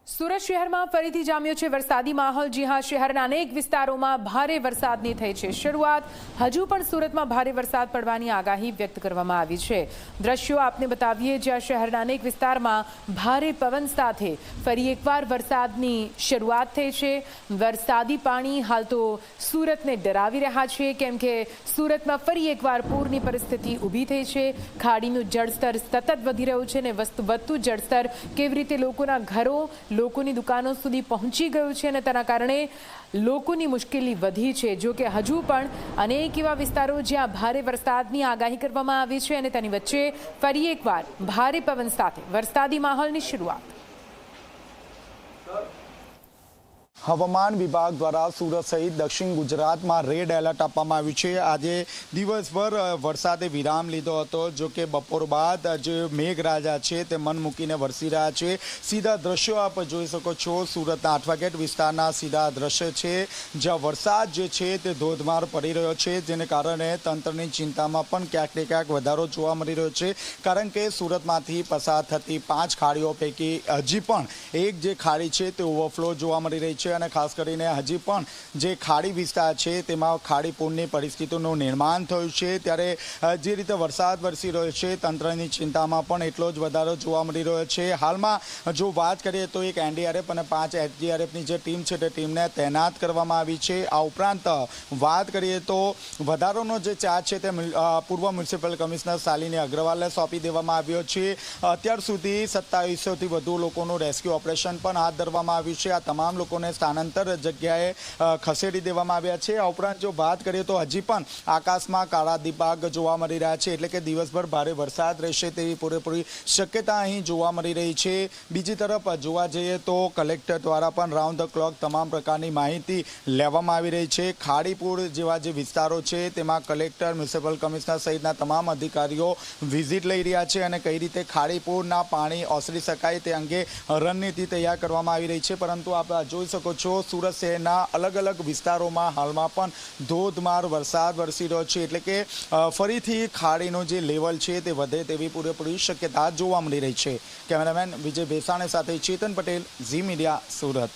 સુરત શહેરમાં ફરીથી જામ્યો છે વરસાદી માહોલ। જી હા, શહેરના અનેક વિસ્તારોમાં ભારે વરસાદની થઈ છે શરૂઆત। હજુ પણ સુરતમાં ભારે વરસાદ પડવાની આગાહી વ્યક્ત કરવામાં આવી છે। દ્રશ્યો આપને બતાવીએ, જ્યાં શહેરના અનેક વિસ્તારમાં ભારે પવન સાથે ફરી એકવાર વરસાદની શરૂઆત થઈ છે। વરસાદી પાણી હાલ તો સુરતને ડરાવી રહ્યા છે, કેમ કે સુરતમાં ફરી એકવાર પૂરની પરિસ્થિતિ ઊભી થઈ છે। ખાડીનું જળસ્તર સતત વધી રહ્યું છે અને વધતું જળસ્તર કેવી રીતે લોકોના ઘરો, લોકોની દુકાનો સુધી પહોંચી ગયું છે અને તેના કારણે લોકોની મુશ્કેલી વધી છે। જો કે હજુ પણ અનેક એવા વિસ્તારો જ્યાં ભારે વરસાદની આગાહી કરવામાં આવી છે અને તેની વચ્ચે ફરી એકવાર ભારે પવન સાથે વરસાદી માહોલની શરૂઆત। હવામાન વિભાગ દ્વારા સુરત સહિત દક્ષિણ ગુજરાતમાં રેડ એલર્ટ આપવામાં આવ્યું છે। આજે દિવસભર વરસાદે વિરામ લીધો હતો, જો કે બપોર બાદ જે મેઘરાજા છે તે મન મૂકીને વરસી રહ્યા છે। સીધા દ્રશ્યો આપ જોઈ શકો છો, સુરતના આઠવાગેટ વિસ્તારના સીધા દ્રશ્ય છે, જ્યાં વરસાદ જે છે તે ધોધમાર પડી રહ્યો છે, જેને કારણે તંત્રની ચિંતામાં પણ ક્યાંક ને ક્યાંક વધારો જોવા મળી રહ્યો છે। કારણ કે સુરતમાંથી પસાર થતી 5 ખાડીઓ પૈકી હજી પણ એક જે ખાડી છે તે ઓવરફ્લો જોવા મળી રહી છે અને ખાસ કરીને હજી પણ જે ખાડી વિસ્તાર છે તેમાં ખાડી પૂરની પરિસ્થિતિનું નિર્માણ થયું છે। ત્યારે જે રીતે વરસાદ વરસી રહ્યો છે, તંત્રની ચિંતામાં પણ એટલો જ વધારો જોવા મળી રહ્યો છે। હાલમાં જો વાત કરીએ તો એક એનડીઆરએફ અને 5 એસડીઆરએફની જે ટીમ છે તે ટીમને તૈનાત કરવામાં આવી છે। આ ઉપરાંત વાત કરીએ તો વધારાનો જે ચાર્જ છે તે પૂર્વ મ્યુનિસિપલ કમિશનર શાલિની અગ્રવાલને સોંપી દેવામાં આવ્યો છે। અત્યાર સુધી 2700થી વધુ લોકોનું રેસ્ક્યુ ઓપરેશન પણ હાથ ધરવામાં આવ્યું છે। આ તમામ લોકોને સ્થાનાંતર જગ્યાએ ખસેડી દેવામાં આવ્યા છે। આ ઉપરાંત જો વાત કરીએ તો હજી પણ આકાશમાં કાળા દિબાગ જોવા મળી રહ્યા છે, એટલે કે દિવસભર ભારે વરસાદ રહેશે તેવી પૂરેપૂરી શક્યતા અહીં જોવા મળી રહી છે। બીજી તરફ જોવા જઈએ તો કલેક્ટર દ્વારા પણ રાઉન્ડ ધ ક્લોક તમામ પ્રકારની માહિતી લેવામાં આવી રહી છે। ખાડીપુર જેવા જે વિસ્તારો છે તેમાં કલેક્ટર, મ્યુનિસિપલ કમિશનર સહિતના તમામ અધિકારીઓ વિઝિટ લઈ રહ્યા છે અને કઈ રીતે ખાડીપુરના પાણી ઓસરી શકાય તે અંગે રણનીતિ તૈયાર કરવામાં આવી રહી છે। પરંતુ આપ જોઈ શકો છો, સુરત શહેરના અલગ અલગ વિસ્તારોમાં હાલમાં પણ ધોધમાર વરસાદ વરસી રહ્યો છે, એટલે કે ફરીથી ખાડીનું જે લેવલ છે તે વધે તેવી પૂરેપૂરી શક્યતા જોવા મળી રહી છે। કેમેરામેન વિજય ભેસાણે સાથે ચેતન પટેલ, ઝી મીડિયા, સુરત।